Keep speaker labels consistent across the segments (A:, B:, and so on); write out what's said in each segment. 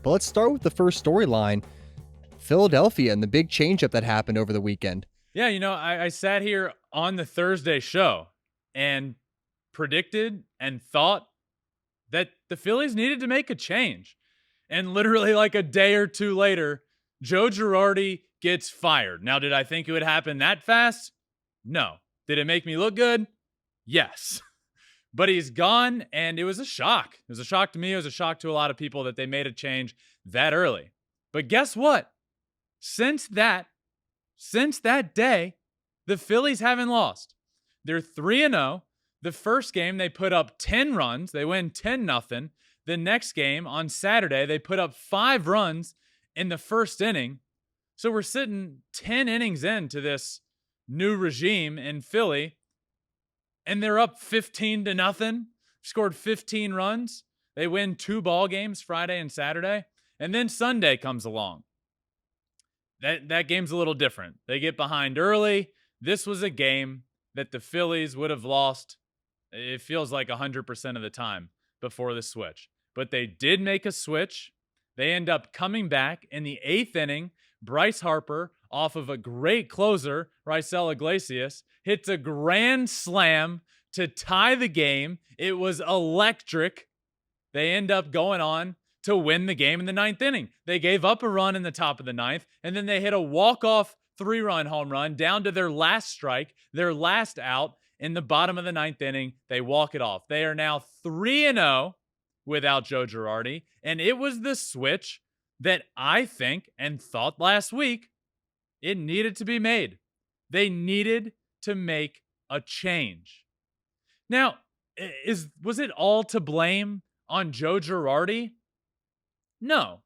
A: But let's start with the first storyline, Philadelphia and the big changeup that happened over the weekend.
B: Yeah, I sat here on the Thursday show and predicted and thought that the Phillies needed to make a change. And literally like a day or two later, Joe Girardi gets fired. Now, did I think it would happen that fast? No. Did it make me look good? Yes. But he's gone, and it was a shock. It was a shock to me. It was a shock to a lot of people that they made a change that early. But guess what? Since that day, the Phillies haven't lost. They're 3-0. The first game, they put up 10 runs. They win 10-0. The next game on Saturday, they put up 5 runs in the first inning. So we're sitting 10 innings into this new regime in Philly, and they're up 15-0, scored 15 runs. They win 2 ball games Friday and Saturday. And then Sunday comes along. That game's a little different. They get behind early. This was a game that the Phillies would have lost, it feels like 100% of the time before the switch. But they did make a switch. They end up coming back in the 8th inning. Bryce Harper, off of a great closer, Raisel Iglesias, hits a grand slam to tie the game. It was electric. They end up going on to win the game in the 9th inning. They gave up a run in the top of the 9th, and then they hit a walk-off 3-run home run down to their last strike, their last out in the bottom of the 9th inning. They walk it off. They are now 3-0 without Joe Girardi, and it was the switch that I think and thought last week it needed to be made. They needed to make a change. Now, was it all to blame on Joe Girardi? No,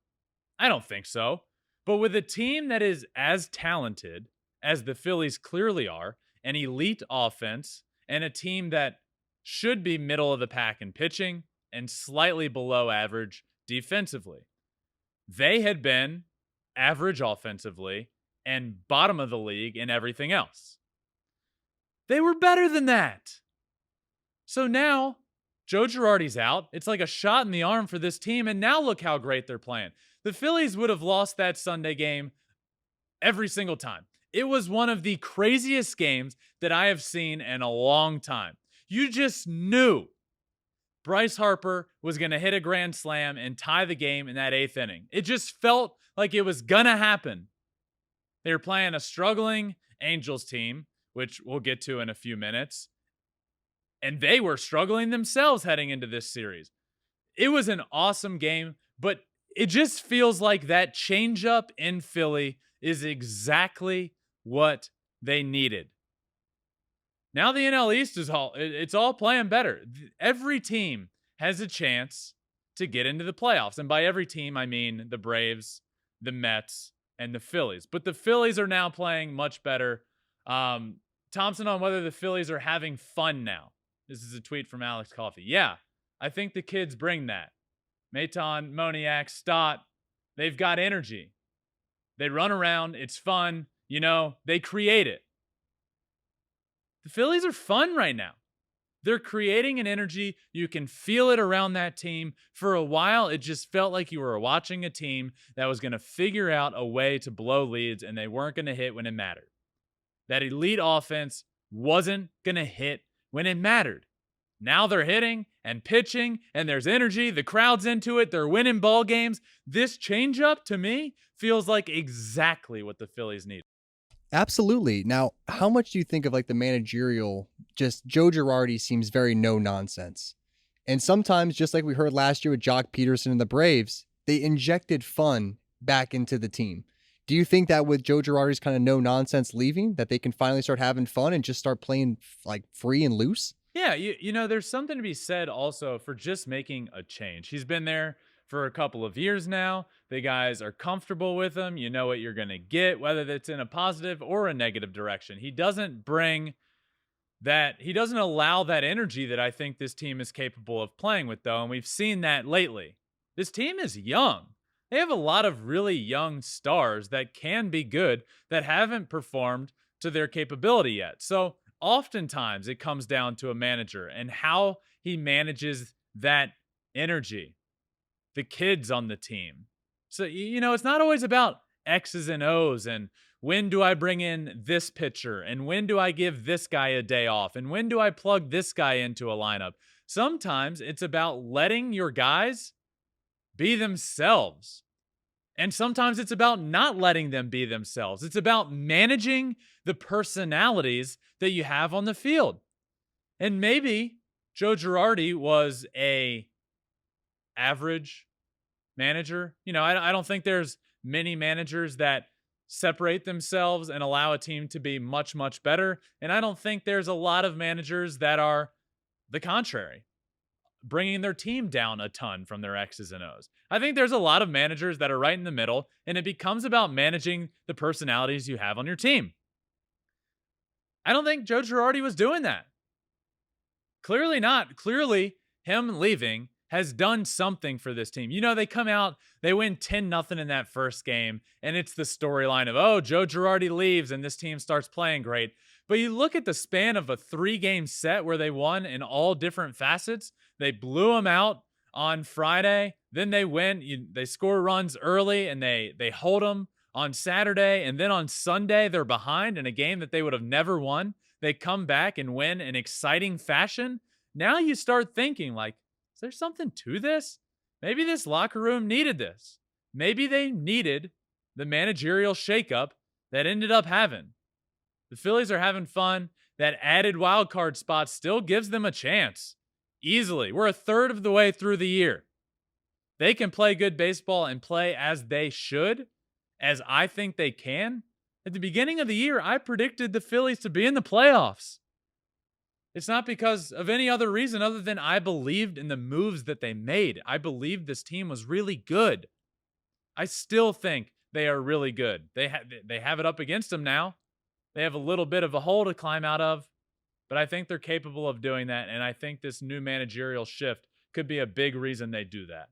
B: I don't think so. But with a team that is as talented as the Phillies clearly are, an elite offense, and a team that should be middle of the pack in pitching and slightly below average defensively, they had been average offensively and bottom of the league in everything else. They were better than that. So now Joe Girardi's out. It's like a shot in the arm for this team. And now look how great they're playing. The Phillies would have lost that Sunday game every single time. It was one of the craziest games that I have seen in a long time. You just knew Bryce Harper was going to hit a grand slam and tie the game in that 8th inning. It just felt like it was going to happen. They were playing a struggling Angels team, which we'll get to in a few minutes. And they were struggling themselves heading into this series. It was an awesome game, but it just feels like that changeup in Philly is exactly what they needed. Now the NL East is it's all playing better. Every team has a chance to get into the playoffs. And by every team, I mean the Braves, the Mets, and the Phillies. But the Phillies are now playing much better. Thompson on whether the Phillies are having fun now. This is a tweet from Alex Coffey. Yeah, I think the kids bring that. Maton, Moniak, Stott, they've got energy. They run around. It's fun. They create it. The Phillies are fun right now. They're creating an energy. You can feel it around that team. For a while, it just felt like you were watching a team that was going to figure out a way to blow leads, and they weren't going to hit when it mattered. That elite offense wasn't going to hit when it mattered. Now they're hitting and pitching, and there's energy. The crowd's into it. They're winning ball games. This changeup, to me, feels like exactly what the Phillies need.
A: Absolutely. Now, how much do you think of like the managerial, just Joe Girardi seems very no nonsense. And sometimes, just like we heard last year with Jock Peterson and the Braves, they injected fun back into the team. Do you think that with Joe Girardi's kind of no nonsense leaving, that they can finally start having fun and just start playing like free and loose?
B: Yeah, there's something to be said also for just making a change. He's been there for a couple of years now. The guys are comfortable with him. You know what you're going to get, whether that's in a positive or a negative direction. He doesn't bring that, he doesn't allow that energy that I think this team is capable of playing with, though, and we've seen that lately. This team is young. They have a lot of really young stars that can be good that haven't performed to their capability yet. So oftentimes it comes down to a manager and how he manages that energy. The kids on the team, So, it's not always about X's and O's and when do I bring in this pitcher and when do I give this guy a day off and when do I plug this guy into a lineup. Sometimes it's about letting your guys be themselves. And sometimes it's about not letting them be themselves. It's about managing the personalities that you have on the field. And maybe Joe Girardi was a average manager. I don't think there's many managers that separate themselves and allow a team to be much, much better. And I don't think there's a lot of managers that are the contrary, bringing their team down a ton from their X's and O's. I think there's a lot of managers that are right in the middle, and it becomes about managing the personalities you have on your team. I don't think Joe Girardi was doing that. Clearly not. Clearly, him leaving has done something for this team. They come out, they win 10-0 in that first game, and it's the storyline of, oh, Joe Girardi leaves and this team starts playing great. But you look at the span of a 3-game set where they won in all different facets. They blew them out on Friday. Then they win. They score runs early and they hold them on Saturday. And then on Sunday, they're behind in a game that they would have never won. They come back and win in exciting fashion. Now you start thinking like, is there something to this? Maybe this locker room needed this. Maybe they needed the managerial shakeup that ended up having. The Phillies are having fun. That added wild card spot still gives them a chance. Easily. We're a third of the way through the year. They can play good baseball and play as they should, as I think they can. At the beginning of the year, I predicted the Phillies to be in the playoffs. It's not because of any other reason other than I believed in the moves that they made. I believed this team was really good. I still think they are really good. They have it up against them now. They have a little bit of a hole to climb out of, but I think they're capable of doing that, and I think this new managerial shift could be a big reason they do that.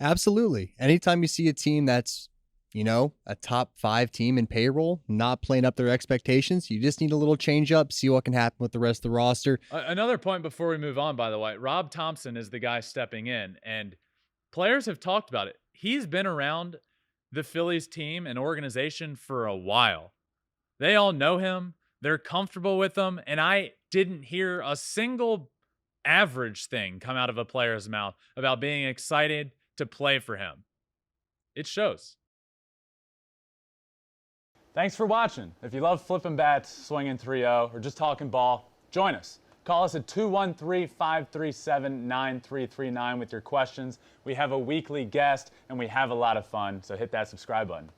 A: Absolutely. Anytime you see a team that's, a top 5 team in payroll, not playing up their expectations, you just need a little change up, see what can happen with the rest of the roster.
B: Another point before we move on, by the way, Rob Thompson is the guy stepping in, and players have talked about it. He's been around the Phillies team and organization for a while. They all know him. They're comfortable with him, and I didn't hear a single average thing come out of a player's mouth about being excited to play for him. It shows. Thanks for watching. If you love flipping bats, swinging 3-0, or just talking ball, join us. Call us at 213-537-9339 with your questions. We have a weekly guest, and we have a lot of fun, so hit that subscribe button.